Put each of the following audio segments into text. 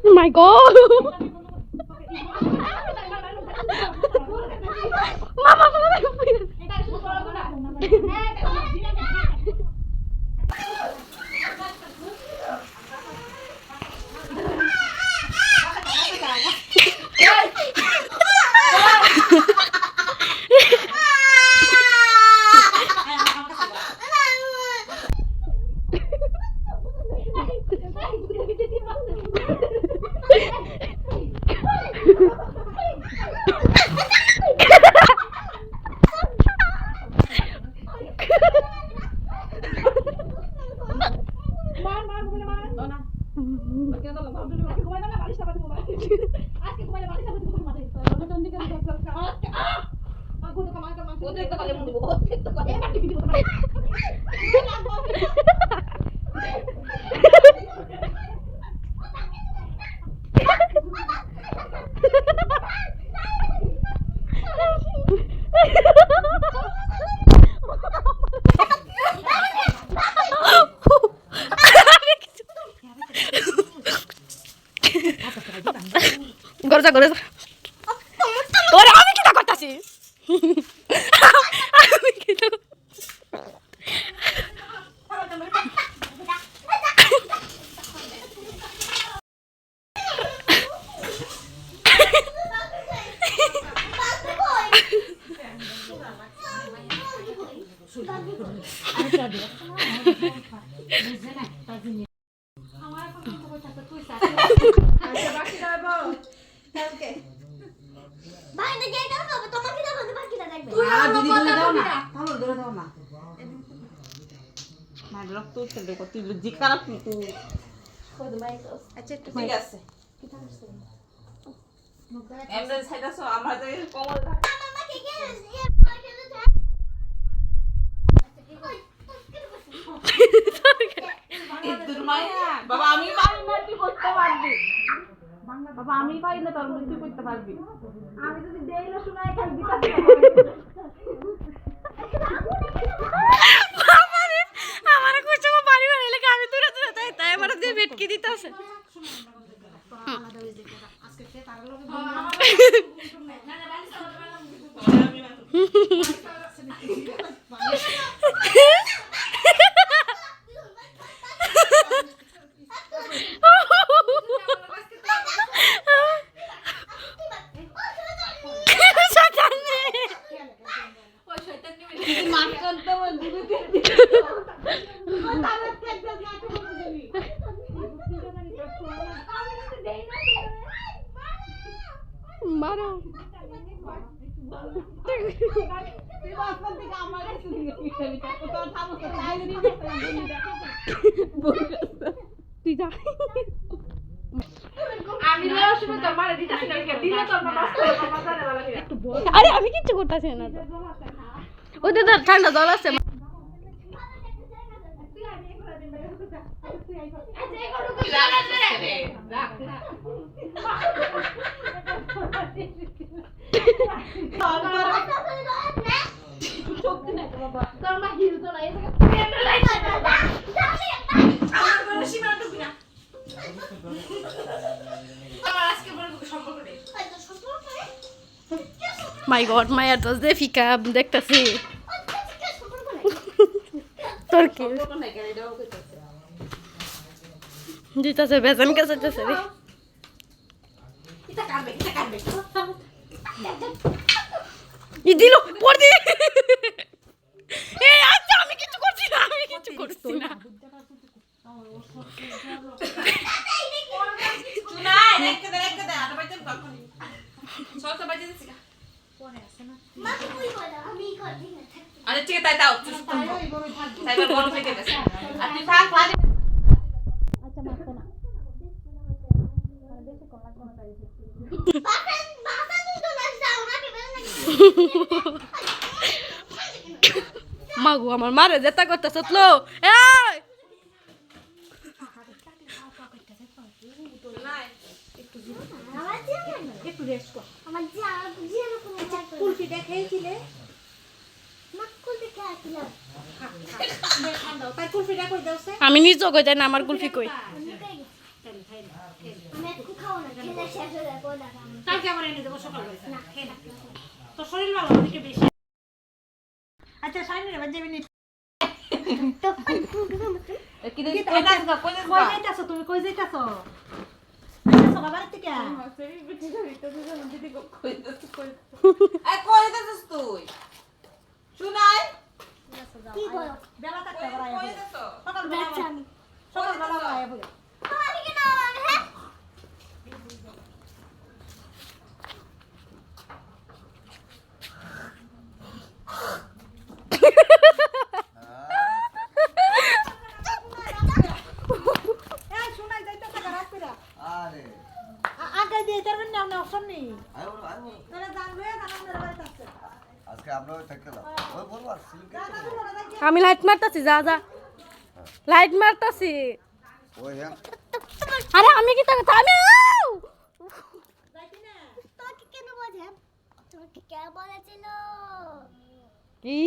My God! Mama, Gorza, gorza. Ora আমি কি তা করতাছি? আমি কি তা বাবা আমি পারি না তুই করতে পারবি বাবা আমি পারি না তোর তুই করতে পারবি আমি যদি দেইলো শোনাই খালি দিতাছি আমারে আমারে কইছো বাড়ি বাড়ি লাগে আমি দূরে দূরে তাই আমারে দিয়ে বেটকি দিতাছে আজকে সে তার লগে মারো তুই যা আমি লেও শুনে তোর মারে দিতাছি না দিলে তোর মা বাস করে বাবা জানে বাবা একটু বল আরে আমি কিচ্ছু করতেছি না তো ওই তো ঠান্ডা জল আছে মাই গড মায়ের তো যে ফিকা দেখতেছি তোর কি দিতেছে বেজান কে চাইতেছে রে ই দিল পড় দি এই আচ্ছা আমি কিছু করছি না চুনা রেখে দে আর বাইতে কখন সব বাজে দিছি পরে আসে না মা তুই কই দাও আমি করবি না আরে ঠিক তাই দাও তাই বড় হয়ে গেছে আর তুই থাক পানি আচ্ছা মারতো না মাগো আমার মারে যেটা করতেছ লো এই একটু রেস্ট কর আমার জিয়ানো কোনো চাকরি কুলফিটা খেয়েছিলে মাকুলতে খেয়েছিলাম ঠান্ডা তাই কুলফিটা কই দাও সে আমি নিজেও কই জানি না আমার কুলফি কই। আমি একটু খাও না খেলে শেষ হয়ে যাবে কোন দাম কালকে আবার এনে দেবো সকালবেলা না খেয়ে না তো শরীর ভালো অনেকে বেশি আচ্ছা সাইনে রে বাজে মিনিট কি দেখ কই যাস কই যাস কই যাইতাছো তুমি কই যাইতাছো আইতাছো বাবার থেকে এই কই যাস তুই শুনাই কি বলো বেলা থাকতে পারে কই যাস সকালবেলা যাচ্ছি আমি সকালবেলা আয়া বলে তোমার কি না হ্যাঁ এই শোনাই যাইতাছে রাস্তাটা আরে আগে দিয়ে যাবেন না আপনি অপশন নেই আয় তাহলে জানবে জানার বাড়িতে আছে আজকে আমরাও থাকতে দাও ওই বলবো আর সিলিং আমি লাইট মারতাছি, যা যা লাইট মারতাছি। ওই হ্যাঁ আরে আমি কি তাকে আমি তোমাকে কেন বলছেন তোমাকে কে বলেছিল কি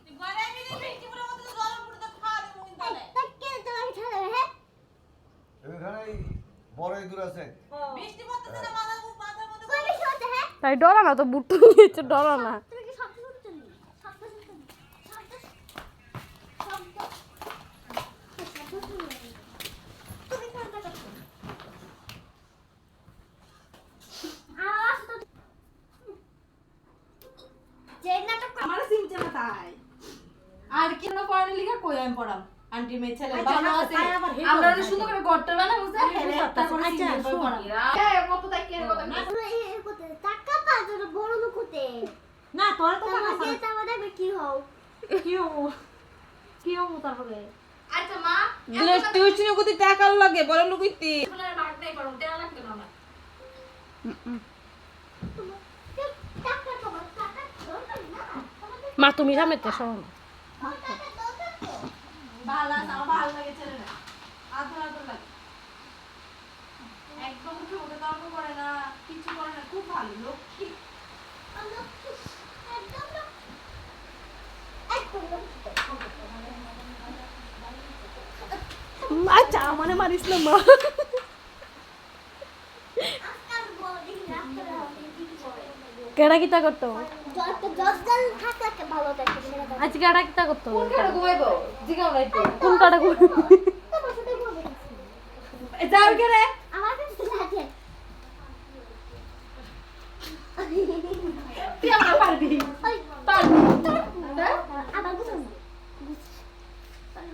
তুই ঘরে আমি বৃষ্টি পড়ে মতো জল পড়তে খাওয়া দে মুই বলে তাকে তোমাকে ছাড়বে হ্যাঁ এখানে বড় দূর আছে বৃষ্টি পড়তেছে না মাথার মধ্যে কই বেশি হচ্ছে হ্যাঁ তাই ডরা না তো বুট্টু নিয়েছে, ডরা না। তুমি কি শব্দ শুনছো শব্দ শুনছো শব্দ শব্দ শব্দ শুনছো তুমি কোনটা করছো আওয়াজ তো যে নাটক আমার সিমছে না তাই আর কি না পড়ালে লিখা কই আমি পড়াম আন্টি মে ছেলে বানানো আছে আমরা অনেক সুন্দর করে গট্টর বানাবো যে একটা করে আচ্ছা, সিমে শোন। পড়াম এই মত তাই কেন কথা আমরা এই করতে টাকা পাঁচজন বড় লোক হতে না তোর তো তোমার মাথা যে আমাদের কি হও কি হবো তারপরে আচ্ছা মা গ্লাস টিউশনি কত টাকা লাগে বড় লোক হইতে আপনার মার্ক নাই করো দেয়া লাগবে না আমার টাকা তোমার টাকা দরকার না মা তুমি জামেতে শোন। টাকা দরকার তো ভালো আছে আমার ভালো লাগে ছেলে না আদর আদর লাগে একদম উঠে উঠে তর্ক করে না কিছু করে না খুব ভালো লক্ষ্মী আমরা একদম একদম আচ্ছা আমারে মারিস না মা। আজকাল বডি রাখতে হবে কি করে কেডা কিতা করতো যত জল থাকলে ভালো থাকে মেয়েরা আজকে কেডা কিতা করতো কেন ঘুমাইবো জিগাও নাই তো কোন কাটা তোমার সাথে বলবে যাও গেলে আমার কাছে লাগে তুই আমার পারবি ওই পারবি আবার বুঝুন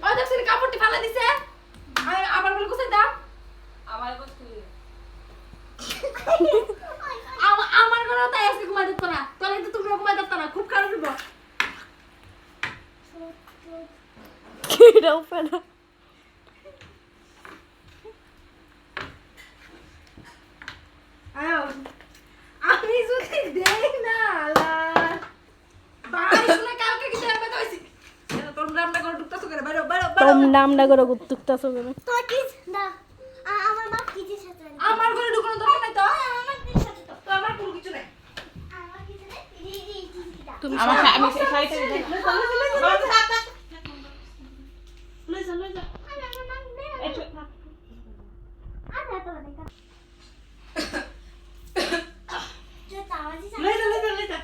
ওই দেখছিস কাপড়টি ফালা দিছে আমি আবার বলে কোথায় দাও আমার বস্তু আমার ঘরে তাই আজকে ঘুমাই দিত না তাহলে তো তুমি ঘুমাই দিত না খুব খারাপ দিব কিরাও ফেলা আও আমি যদি দেই না বাড়ি শুনে কালকে কি জানবে তো হইছি তোমরা আমরা করে ঢুকতাছো করে বাইরে বাইরে তোম নামটা করে গুত্তুকতাছো কেন তো কি না আমার মা কি যে সাথে আমার ঘরে ঢুকানো দরকার নাই তো আমার কি সাথে তো তো আমার কোনো কিছু নাই আমার কি জানে এই চিঠিটা তুমি আমার আমি সেই শাড়িটা লই যা লই যা আমার মা নেই আচ্ছা তো দেখা যে তাওয়াজি লই যা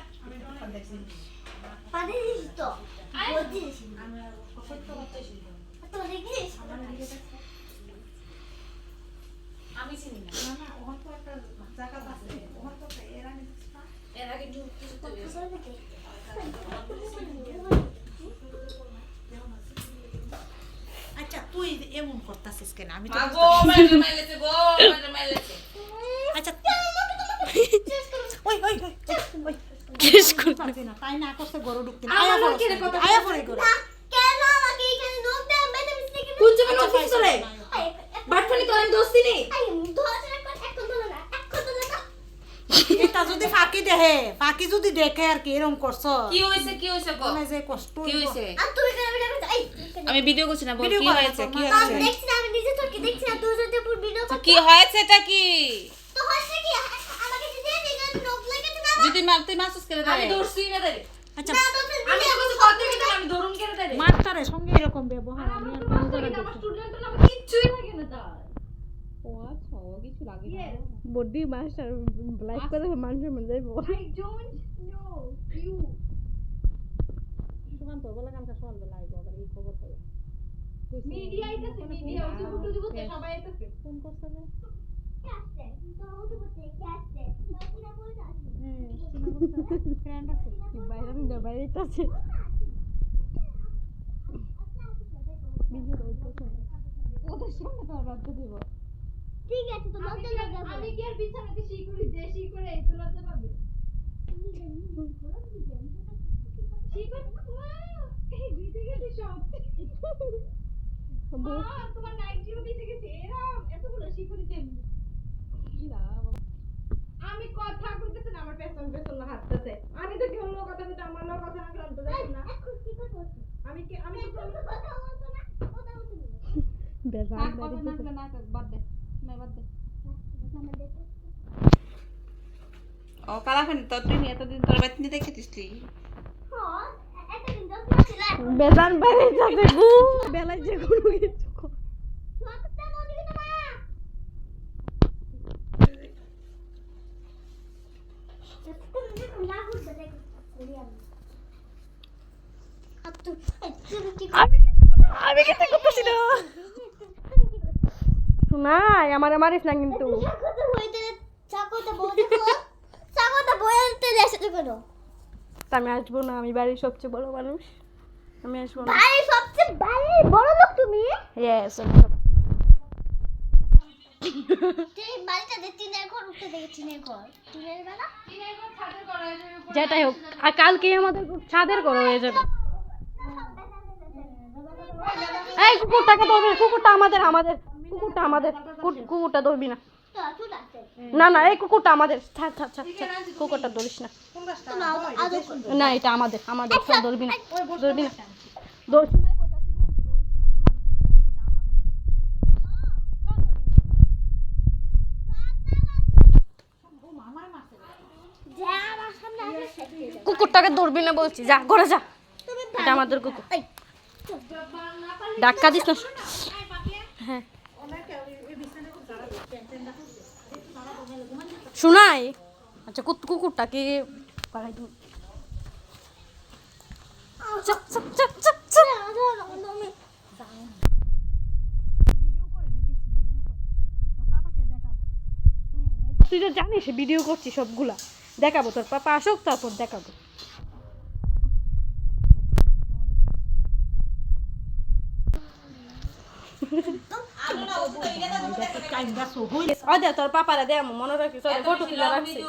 পানি দিস তো বলছিস তো দেখিস আমি চিনি না না ওখান তো একটা জায়গা আছে ওখান তো এরা নিচ্ছে না এর আগে কিছু তো আচ্ছা তুই এমন করতাছিস কেন আমি তো গো মাইলেছে গো মাইলেছে আচ্ছা ওই ওই ওই ওই কিস করতে পারবি না তাই না করতে গরু ঢুকতে না আমার আয়া লোকের কথা আয়া পড়ে গরু না কেন আমাকে এখানে নোট দেন বেটা মিস্ত্রি কোন জমি নথিস তোরে বাটফানি তোর আমি দোস্তি নেই আই ধরে এখন তো না এখন তো না এটা যদি ফাঁকি দেহে ফাঁকি যদি দেখে আর কি এরকম করছ কি হইছে গো মানে যে কষ্ট কি হইছে আর তুমি কেন বেটা এই আমি ভিডিও করছি না বল ভিডিও কি করা হয়েছে কি তোমার- হয়েছে দেখছি না আমি নিজে চোখে দেখছি না তুই যদি পুরো ভিডিও কি হয়েছে এটা কি তো হচ্ছে কি তুই মাসুস করে দে আমি ধরছি না রে আচ্ছা আমি তো কিছু করতে গেছি আমি ধরুন করে দে রে মাস্টারে সঙ্গে এরকম ব্যবহার আমি আর কোনো জায়গায় আমার দেখি স্টুডেন্ট না কিচ্ছুই লাগে না তার ও আচ্ছা ও কিছু লাগে না বডি মাস্টার লাইক করে মানুষের মনে যাইব I don't know you Sukanta বলে কামটা সকাল বেলা আইবো আবার এই খবর পাই মিডিয়া আইতাছে মিডিয়া ওই যে হুটু দিবতে সবাই আইতাছে ফোন করছে না ক্যাস্টে তো হতে হতে ক্যাস্টে কিনা বলতে আসি ফ্রেন্ড আছে বাইরে না বাইরে আছে ওদের সামনে তো বাধ্য দিব ঠিক আছে তো লজ্জা লাগা আমি কি আর বিছানাতে শিকুরি যে শিকুরে এই তো লজ্জা পাবে শিকুর এই দিতে গেছে সব তোমার নাইটিও দিতে গেছে এরকম এতগুলো শিকুরি দেন আমি কথা কইতেছ না আমার পেছন পেছন হাঁটতেছে আমি তো কেউ লোক কথা বলতে আমার লোক কথা না করতে যাই না এখন কি করতে আমি কি আমি তো কথা বলতো না কথা বলতো না বেজান থাক কথা না করলে না থাক বাদ দে না বাদ দে ও কালাখানি তো তুই এতদিন তোর বাচ্চা দেখেছিস হ্যাঁ একটা দিন তো ছিল বেজান বাইরে যাবে গু বেলা যে কোনো কিছু সবটা বলি না মা আমি কেটে করতেছি না শোনাই আমার মারিস না কিন্তু আমি আসবো না আমি বাড়ির সবচেয়ে বড় মানুষ আমি আসবো না ইয়েস যেটাই হোক আর কালকে আমাদের ছাদের ঘর হয়ে যাবে এই কুকুরটাকে ধরবি কুকুরটা আমাদের আমাদের কুকুরটা আমাদের কুকুরটা ধরবি না না না এই কুকুরটা আমাদের ছাড় ছাড় ছাড় ছাড়। কুকুরটা ধরিস না না এটা আমাদের আমাদের সব ধরবি না ধরবি না ধর কুকুরটাকে ধরবি না বলছি যা ঘরে যা এটা আমাদের কুকুর ডাক্কা দিস না হ্যাঁ শোনাই আচ্ছা কুকুরটাকে পাড়াই দিন তুই তো জানিস ভিডিও করছি সবগুলা দেখাবো তোর পাপা আসুক তারপর দেখাবো তোর পাপারা দে মনে রাখিস ফটো তুলে রাখছি